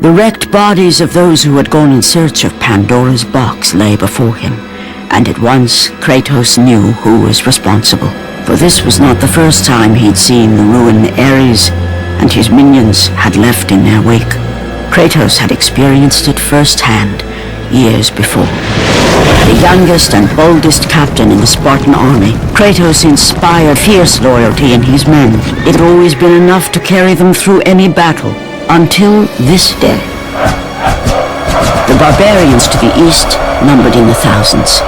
The wrecked bodies of those who had gone in search of Pandora's box lay before him, and at once Kratos knew who was responsible. For this was not the first time he'd seen the ruin Ares and his minions had left in their wake. Kratos had experienced it firsthand years before. The youngest and boldest captain in the Spartan army, Kratos inspired fierce loyalty in his men. It had always been enough to carry them through any battle, until this day. The barbarians to the east numbered in the thousands,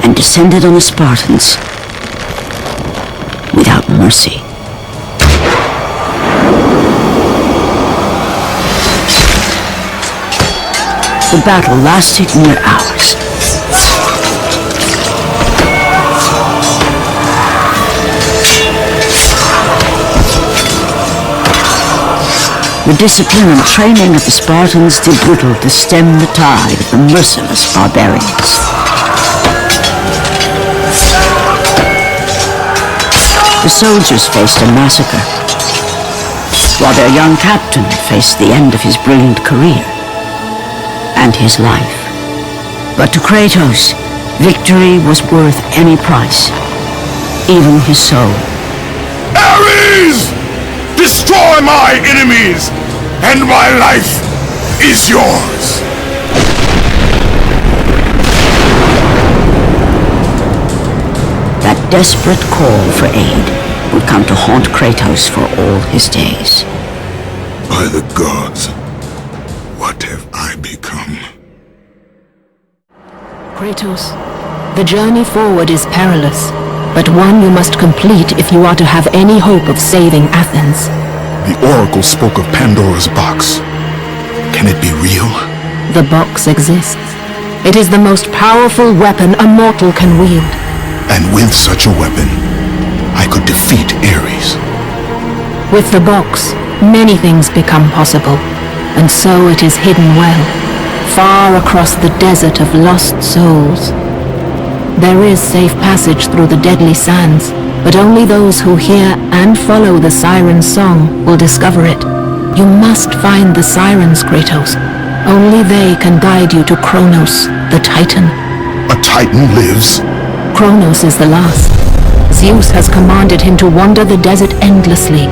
and descended on the Spartans without mercy. The battle lasted near hours. The discipline and training of the Spartans did little to stem the tide of the merciless barbarians. The soldiers faced a massacre, while their young captain faced the end of his brilliant career and his life. But to Kratos, victory was worth any price, even his soul. Ares! Destroy my enemies, and my life is yours! That desperate call for aid would come to haunt Kratos for all his days. By the gods, what have I become? Kratos, the journey forward is perilous, but one you must complete if you are to have any hope of saving Athens. The Oracle spoke of Pandora's box. Can it be real? The box exists. It is the most powerful weapon a mortal can wield. And with such a weapon, I could defeat Ares. With the box, many things become possible, and so it is hidden well, far across the desert of lost souls. There is safe passage through the deadly sands, but only those who hear and follow the siren's song will discover it. You must find the sirens, Kratos. Only they can guide you to Kronos, the Titan. A Titan lives? Kronos is the last. Zeus has commanded him to wander the desert endlessly,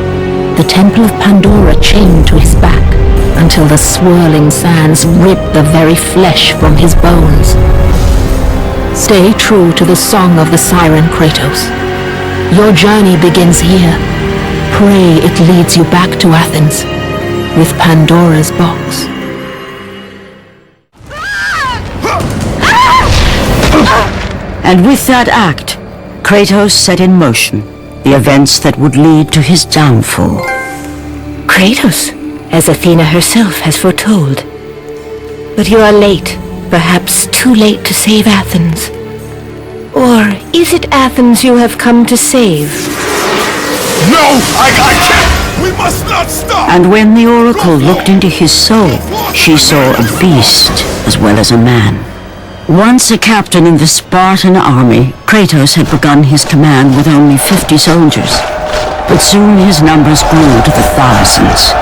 the temple of Pandora chained to his back, until the swirling sands rip the very flesh from his bones. Stay true to the song of the siren, Kratos. Your journey begins here. Pray it leads you back to Athens, with Pandora's box. And with that act, Kratos set in motion the events that would lead to his downfall. Kratos, as Athena herself has foretold. But you are late, perhaps too late to save Athens. Or is it Athens you have come to save? No! I can't! We must not stop! And when the Oracle looked into his soul, she saw a beast as well as a man. Once a captain in the Spartan army, Kratos had begun his command with only 50 soldiers. But soon his numbers grew to the thousands.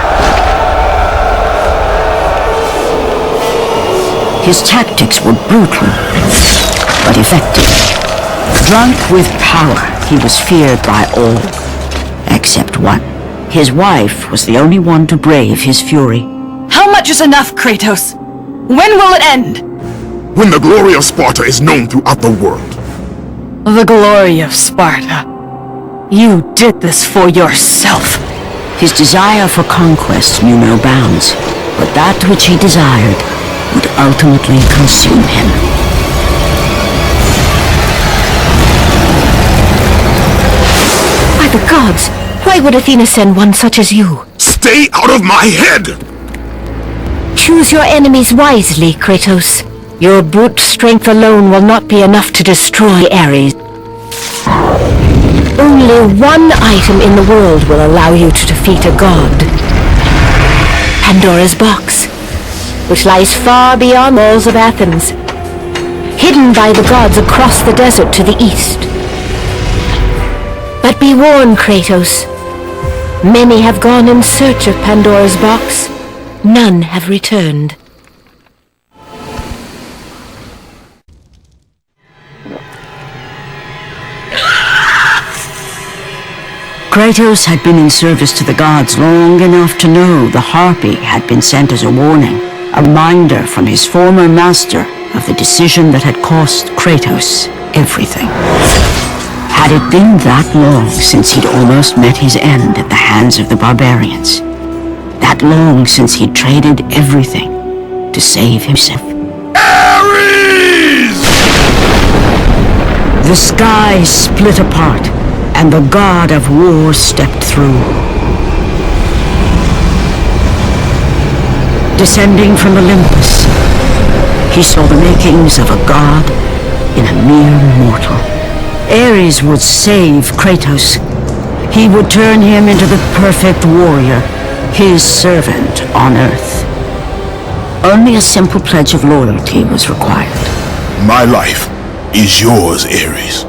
His tactics were brutal, but effective. Drunk with power, he was feared by all, except one. His wife was the only one to brave his fury. How much is enough, Kratos? When will it end? When the glory of Sparta is known throughout the world. The glory of Sparta. You did this for yourself. His desire for conquest knew no bounds, but that which he desired would ultimately consume him. By the gods, why would Athena send one such as you? Stay out of my head! Choose your enemies wisely, Kratos. Your brute strength alone will not be enough to destroy Ares. Only one item in the world will allow you to defeat a god. Pandora's box, which lies far beyond the walls of Athens, hidden by the gods across the desert to the east. But be warned, Kratos. Many have gone in search of Pandora's box. None have returned. Kratos had been in service to the gods long enough to know the Harpy had been sent as a warning, a reminder from his former master of the decision that had cost Kratos everything. Had it been that long since he'd almost met his end at the hands of the barbarians? That long since he'd traded everything to save himself? Ares! The sky split apart, and the god of war stepped through. Descending from Olympus, he saw the makings of a god in a mere mortal. Ares would save Kratos. He would turn him into the perfect warrior, his servant on Earth. Only a simple pledge of loyalty was required. My life is yours, Ares.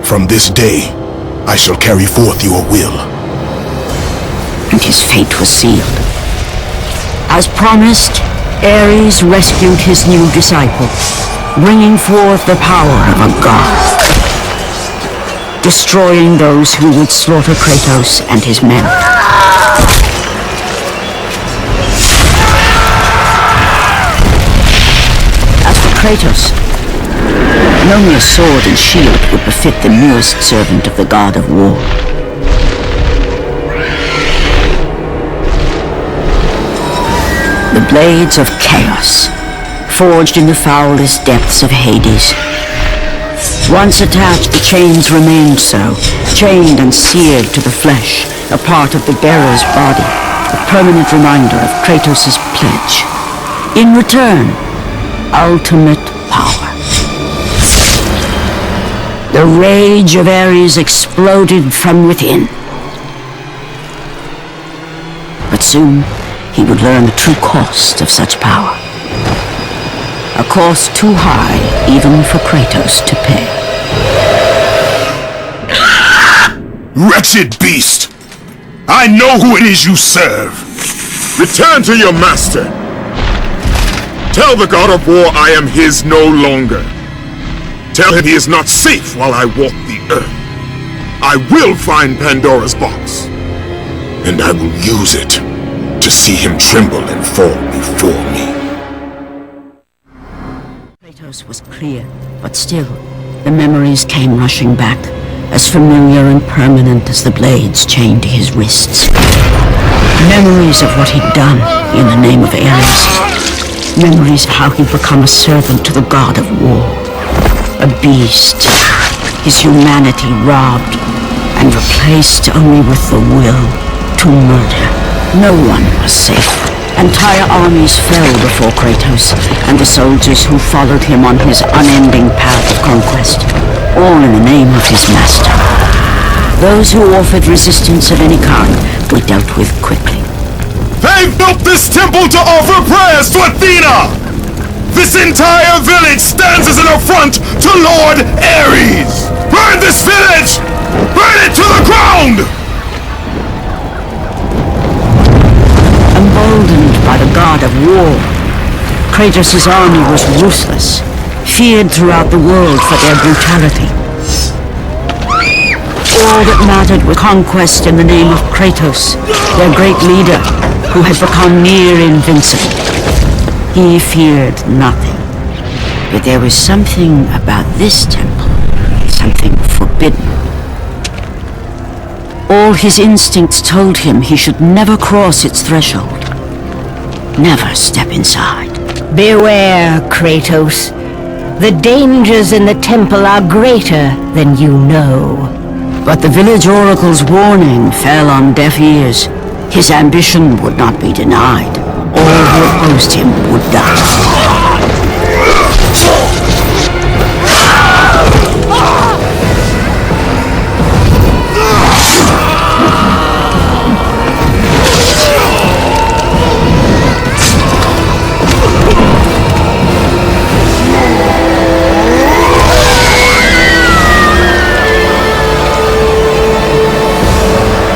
From this day, I shall carry forth your will. And his fate was sealed. As promised, Ares rescued his new disciple, bringing forth the power of a god, destroying those who would slaughter Kratos and his men. As for Kratos, only a sword and shield would befit the newest servant of the god of war. The blades of chaos, forged in the foulest depths of Hades. Once attached, the chains remained so, chained and seared to the flesh, a part of the bearer's body, a permanent reminder of Kratos' pledge. In return, ultimate power. The rage of Ares exploded from within. But soon, he would learn the true cost of such power. A cost too high even for Kratos to pay. Wretched beast! I know who it is you serve! Return to your master! Tell the god of war I am his no longer. Tell him he is not safe while I walk the earth. I will find Pandora's box. And I will use it to see him tremble and fall before me. Kratos was clear, but still, the memories came rushing back, as familiar and permanent as the blades chained to his wrists. Memories of what he'd done in the name of Ares. Memories of how he'd become a servant to the god of war. A beast, his humanity robbed and replaced only with the will to murder. No one was safe. Entire armies fell before Kratos and the soldiers who followed him on his unending path of conquest, all in the name of his master. Those who offered resistance of any kind were dealt with quickly. They built this temple to offer prayers to Athena! This entire village stands as an affront to Lord Ares! Burn this village! Burn it to the ground! Emboldened by the god of war, Kratos' army was ruthless, feared throughout the world for their brutality. All that mattered was conquest in the name of Kratos, their great leader, who had become near invincible. He feared nothing. But there was something about this temple, something forbidden. All his instincts told him he should never cross its threshold. Never step inside. Beware, Kratos. The dangers in the temple are greater than you know. But the village oracle's warning fell on deaf ears. His ambition would not be denied. All who opposed him would die.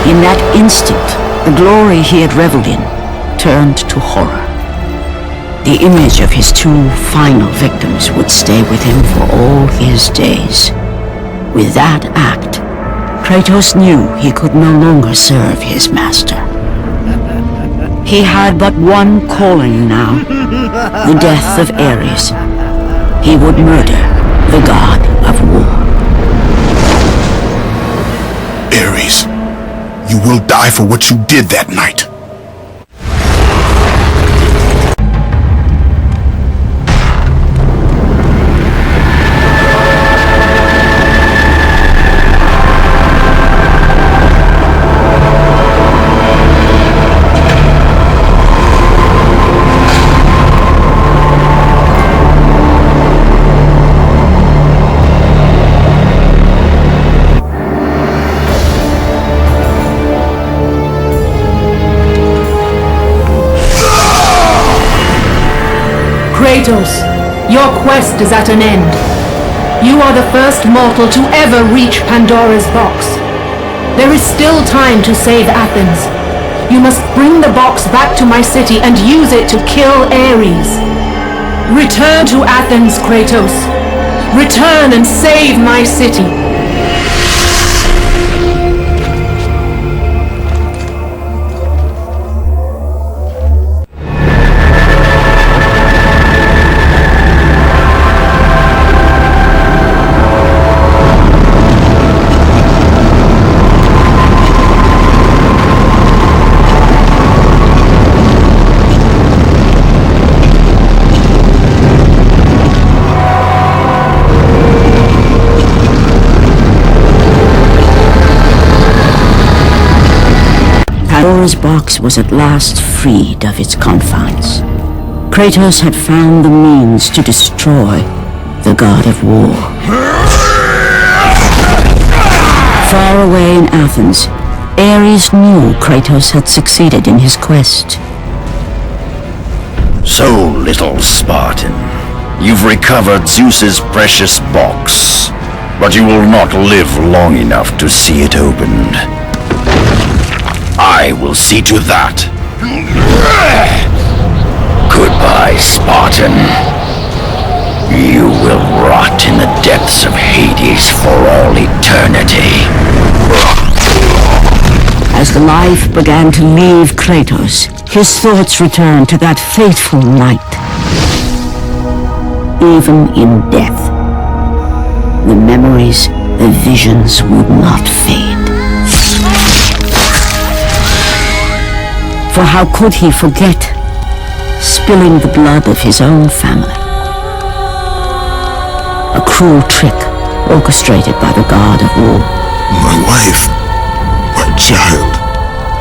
In that instant, The glory he had reveled in turned to horror. The image of his two final victims would stay with him for all his days. With that act, Kratos knew he could no longer serve his master. He had but one calling now, the death of Ares. He would murder the god of war. Ares, you will die for what you did that night. Kratos, your quest is at an end. You are the first mortal to ever reach Pandora's box. There is still time to save Athens. You must bring the box back to my city and use it to kill Ares. Return to Athens, Kratos. Return and save my city. Pandora's box was at last freed of its confines. Kratos had found the means to destroy the god of war. Far away in Athens, Ares knew Kratos had succeeded in his quest. So, little Spartan, you've recovered Zeus's precious box, but you will not live long enough to see it opened. I will see to that. Goodbye, Spartan. You will rot in the depths of Hades for all eternity. As the life began to leave Kratos, his thoughts returned to that fateful night. Even in death, the memories, the visions would not fade. For how could he forget spilling the blood of his own family? A cruel trick orchestrated by the god of war. My wife, my child,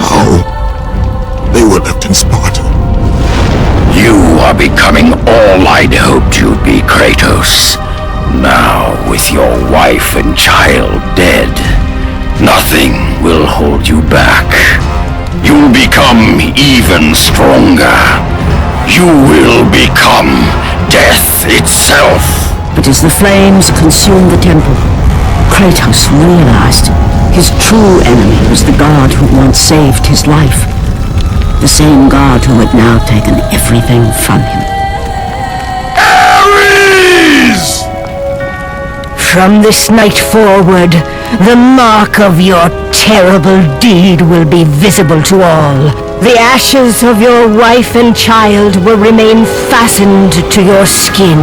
how? They were left in Sparta. You are becoming all I'd hoped you'd be, Kratos. Now, with your wife and child dead, nothing will hold you back. You'll become even stronger. You will become death itself. But as the flames consumed the temple, Kratos realized his true enemy was the god who once saved his life. The same god who had now taken everything from him. Ares! From this night forward, the mark of your terrible deed will be visible to all. The ashes of your wife and child will remain fastened to your skin,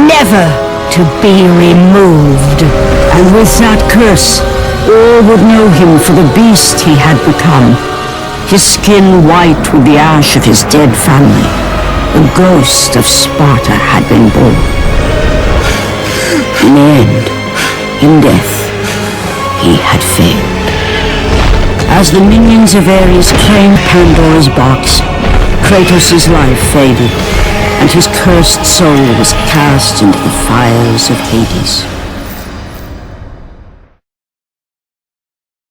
never to be removed. And with that curse, all would know him for the beast he had become. His skin white with the ash of his dead family. The ghost of Sparta had been born. In the end, in death, he had failed. As the minions of Ares claimed Pandora's box, Kratos' life faded, and his cursed soul was cast into the fires of Hades.